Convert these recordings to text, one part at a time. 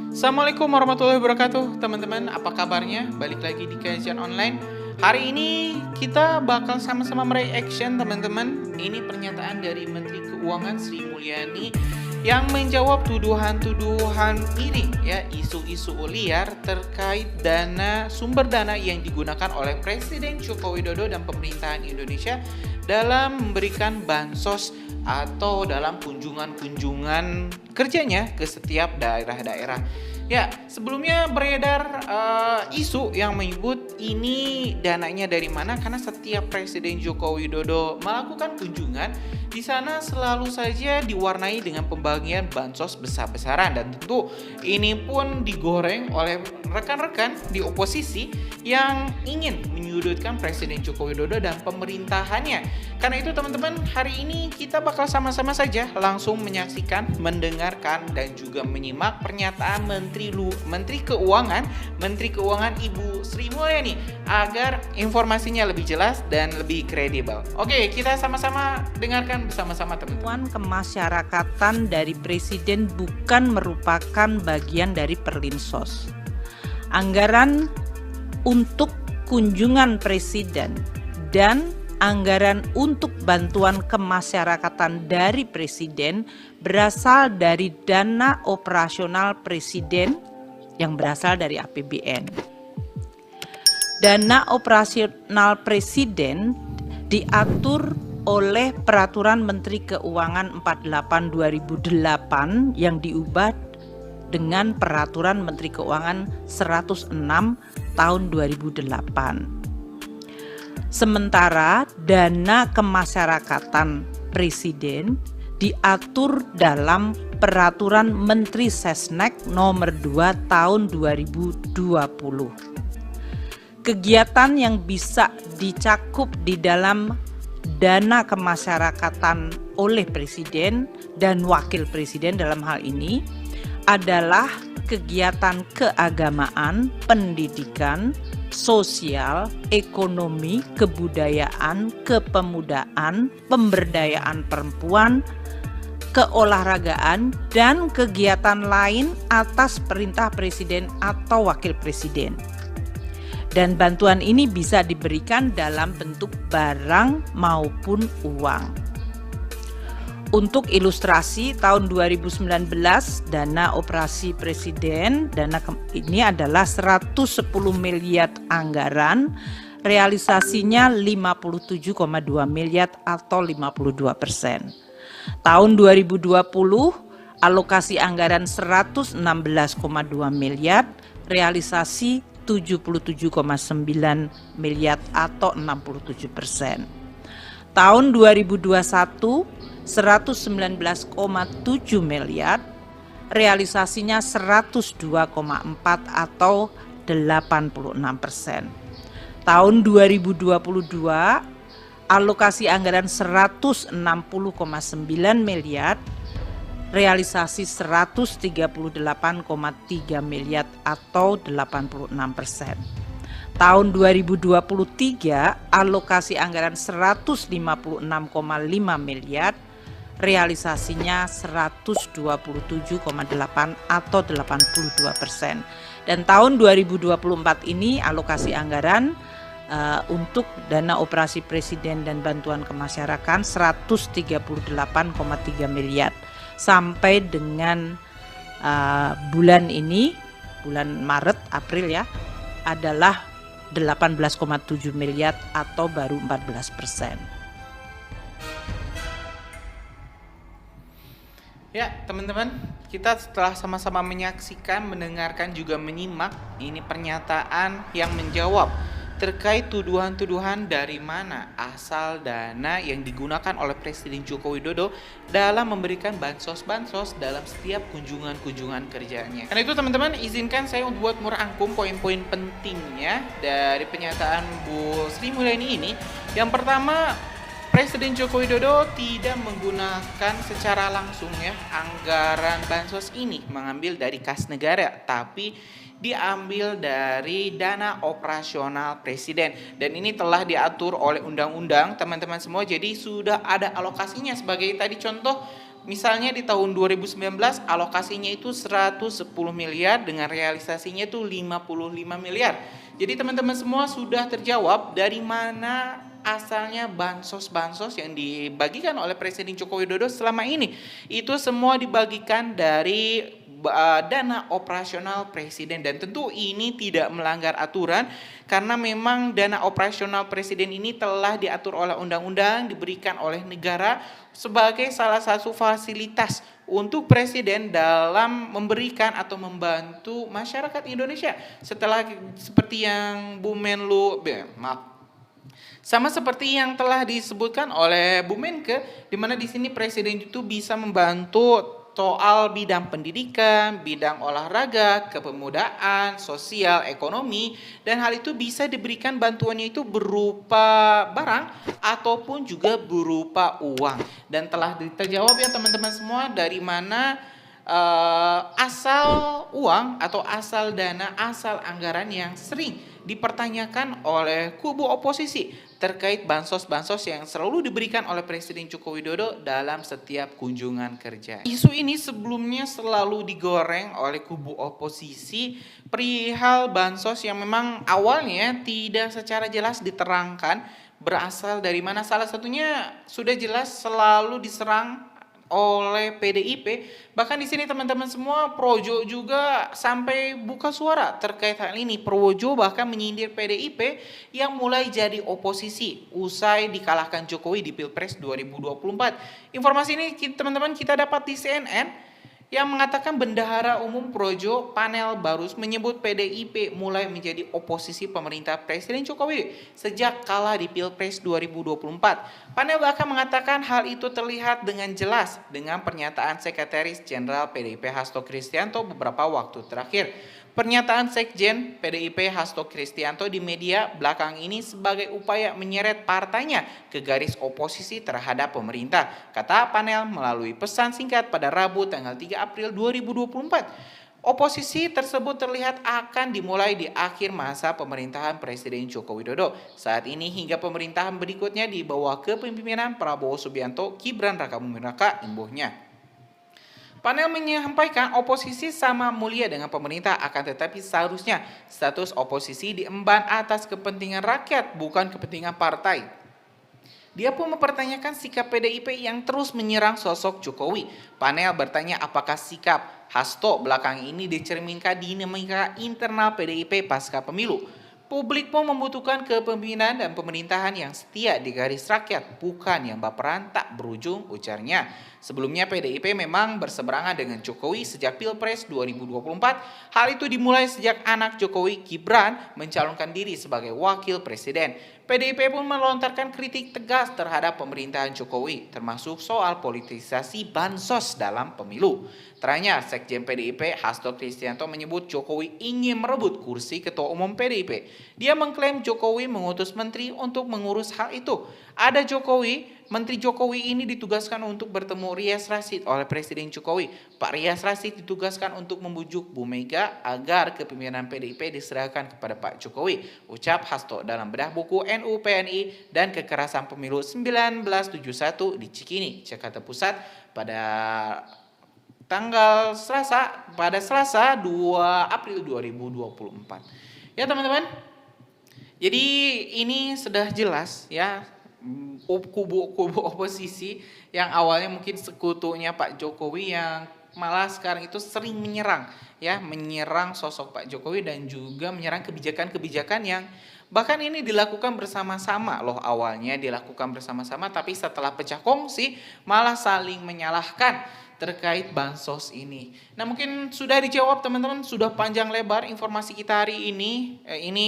Assalamualaikum warahmatullahi wabarakatuh, teman-teman. Apa kabarnya? Balik lagi di kajian online. Hari ini kita bakal sama-sama mereaction, teman-teman. Ini pernyataan dari Menteri Keuangan Sri Mulyani yang menjawab tuduhan-tuduhan ini, ya, isu-isu liar terkait sumber dana yang digunakan oleh Presiden Joko Widodo dan pemerintahan Indonesia dalam memberikan bansos atau dalam kunjungan-kunjungan kerjanya ke setiap daerah-daerah. Ya, sebelumnya beredar isu yang menyebut ini dananya dari mana, karena setiap Presiden Joko Widodo melakukan kunjungan di sana selalu saja diwarnai dengan pembagian bansos besar-besaran, dan tentu ini pun digoreng oleh rekan-rekan di oposisi yang ingin menyudutkan Presiden Joko Widodo dan pemerintahannya. Karena itu teman-teman, hari ini kita bakal sama-sama saja langsung menyaksikan, mendengarkan, dan juga menyimak pernyataan Menteri Keuangan Ibu Sri Mulyani agar informasinya lebih jelas dan lebih kredibel. Oke, kita sama-sama dengarkan bersama-sama, teman-teman. Kemasyarakatan dari Presiden bukan merupakan bagian dari Perlinsos. Anggaran untuk kunjungan Presiden dan anggaran untuk bantuan kemasyarakatan dari Presiden berasal dari dana operasional Presiden yang berasal dari APBN. Dana operasional Presiden diatur oleh Peraturan Menteri Keuangan 48/2008 yang diubah dengan Peraturan Menteri Keuangan 106 tahun 2008. Sementara dana kemasyarakatan Presiden diatur dalam Peraturan Menteri Sesnek nomor 2 tahun 2020. Kegiatan yang bisa dicakup di dalam dana kemasyarakatan oleh Presiden dan Wakil Presiden dalam hal ini adalah kegiatan keagamaan, pendidikan, sosial, ekonomi, kebudayaan, kepemudaan, pemberdayaan perempuan, keolahragaan, dan kegiatan lain atas perintah Presiden atau Wakil Presiden. Dan bantuan ini bisa diberikan dalam bentuk barang maupun uang. Untuk ilustrasi, tahun 2019 dana operasi Presiden, ini adalah 110 miliar anggaran, realisasinya 57,2 miliar atau 52%. Tahun 2020 alokasi anggaran 116,2 miliar, realisasi 77,9 miliar atau 67%. Tahun 2021 119,7 miliar, realisasinya 102,4 atau 86%. Tahun 2022 alokasi anggaran 160,9 miliar, realisasi 138,3 miliar atau 86%. Tahun 2023 alokasi anggaran 156,5 miliar, realisasinya 127,8 atau 82%. Dan tahun 2024 ini alokasi anggaran untuk dana operasi Presiden dan bantuan kemasyarakatan 138,3 miliar. Sampai dengan bulan ini, bulan Maret, April ya, adalah 18,7 miliar atau baru 14%. Ya, teman-teman, kita setelah sama-sama menyaksikan, mendengarkan, juga menyimak ini pernyataan yang menjawab terkait tuduhan-tuduhan dari mana asal dana yang digunakan oleh Presiden Joko Widodo dalam memberikan bansos-bansos dalam setiap kunjungan-kunjungan kerjanya. Karena itu teman-teman, izinkan saya untuk buat merangkum poin-poin pentingnya dari pernyataan Bu Sri Mulyani ini. Yang pertama, Presiden Joko Widodo tidak menggunakan secara langsung ya anggaran bansos ini mengambil dari kas negara, tapi diambil dari dana operasional Presiden, dan ini telah diatur oleh undang-undang teman-teman semua. Jadi sudah ada alokasinya, sebagai tadi contoh Misalnya di tahun 2019 alokasinya itu 110 miliar dengan realisasinya itu 55 miliar. Jadi teman-teman semua sudah terjawab dari mana asalnya bansos-bansos yang dibagikan oleh Presiden Joko Widodo selama ini. Itu semua dibagikan dari dana operasional presiden, dan tentu ini tidak melanggar aturan karena memang dana operasional presiden ini telah diatur oleh undang-undang, diberikan oleh negara sebagai salah satu fasilitas untuk presiden dalam memberikan atau membantu masyarakat Indonesia. Setelah seperti yang Bu Menlu, sama seperti yang telah disebutkan oleh Bu Menke, di mana di sini presiden itu bisa membantu soal bidang pendidikan, bidang olahraga, kepemudaan, sosial, ekonomi, dan hal itu bisa diberikan bantuannya itu berupa barang ataupun juga berupa uang. Dan telah terjawab ya teman-teman semua dari mana asal uang atau asal dana, asal anggaran yang sering dipertanyakan oleh kubu oposisi terkait bansos-bansos yang selalu diberikan oleh Presiden Joko Widodo dalam setiap kunjungan kerja. Isu ini sebelumnya selalu digoreng oleh kubu oposisi perihal bansos yang memang awalnya tidak secara jelas diterangkan berasal dari mana. Salah satunya sudah jelas selalu diserang oleh PDIP. Bahkan di sini teman-teman semua, Projo juga sampai buka suara terkait hal ini. Projo bahkan menyindir PDIP yang mulai jadi oposisi usai dikalahkan Jokowi di Pilpres 2024. Informasi ini teman-teman kita dapat di CNN yang mengatakan Bendahara Umum Projo Panel Barus menyebut PDIP mulai menjadi oposisi pemerintah Presiden Jokowi sejak kalah di Pilpres 2024. Panel bahkan mengatakan hal itu terlihat dengan jelas dengan pernyataan Sekretaris Jenderal PDIP Hasto Kristianto beberapa waktu terakhir. Pernyataan Sekjen PDIP Hasto Kristianto di media belakang ini sebagai upaya menyeret partainya ke garis oposisi terhadap pemerintah, kata Panel melalui pesan singkat pada Rabu tanggal 3 April 2024. Oposisi tersebut terlihat akan dimulai di akhir masa pemerintahan Presiden Joko Widodo. Saat ini hingga pemerintahan berikutnya di bawah kepemimpinan Prabowo Subianto, Gibran Rakabuming Raka imbuhnya. Panel menyampaikan oposisi sama mulia dengan pemerintah, akan tetapi seharusnya status oposisi diemban atas kepentingan rakyat, bukan kepentingan partai. Dia pun mempertanyakan sikap PDIP yang terus menyerang sosok Jokowi. Panel bertanya apakah sikap Hasto belakang ini dicerminkan dinamika internal PDIP pasca pemilu. Publik pun membutuhkan kepemimpinan dan pemerintahan yang setia di garis rakyat, bukan yang baperan tak berujung, ujarnya. Sebelumnya PDIP memang berseberangan dengan Jokowi sejak Pilpres 2024. Hal itu dimulai sejak anak Jokowi, Gibran, mencalonkan diri sebagai wakil presiden. PDIP pun melontarkan kritik tegas terhadap pemerintahan Jokowi, termasuk soal politisasi bansos dalam pemilu. Teranyar, Sekjen PDIP Hasto Kristianto menyebut Jokowi ingin merebut kursi Ketua Umum PDIP. Dia mengklaim Jokowi mengutus menteri untuk mengurus hal itu. Ada Menteri Jokowi ini ditugaskan untuk bertemu Rias Rasyid oleh Presiden Jokowi. Pak Rias Rasyid ditugaskan untuk membujuk Bu Mega agar kepemimpinan PDIP diserahkan kepada Pak Jokowi, ucap Hasto dalam bedah buku NU PNI dan Kekerasan Pemilu 1971 di Cikini, Jakarta Pusat pada Selasa 2 April 2024. Ya teman-teman, jadi ini sudah jelas ya, kubu oposisi yang awalnya mungkin sekutunya Pak Jokowi yang malah sekarang itu sering menyerang sosok Pak Jokowi dan juga menyerang kebijakan-kebijakan yang bahkan ini dilakukan bersama-sama loh, awalnya dilakukan bersama-sama tapi setelah pecah kongsi malah saling menyalahkan terkait bansos ini. Nah mungkin sudah dijawab teman-teman, sudah panjang lebar informasi kita hari ini. Ini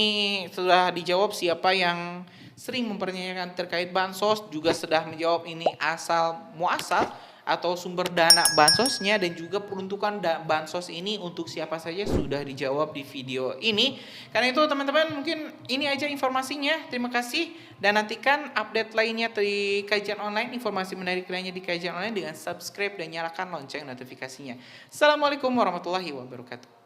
sudah dijawab siapa yang sering mempertanyakan terkait bansos, juga sudah menjawab ini asal muasal atau sumber dana bansosnya dan juga peruntukan bansos ini untuk siapa saja sudah dijawab di video ini. Karena itu teman-teman mungkin ini aja informasinya. Terima kasih dan nantikan update lainnya di Kajian Online, informasi menarik lainnya di Kajian Online dengan subscribe dan nyalakan lonceng notifikasinya. Assalamualaikum warahmatullahi wabarakatuh.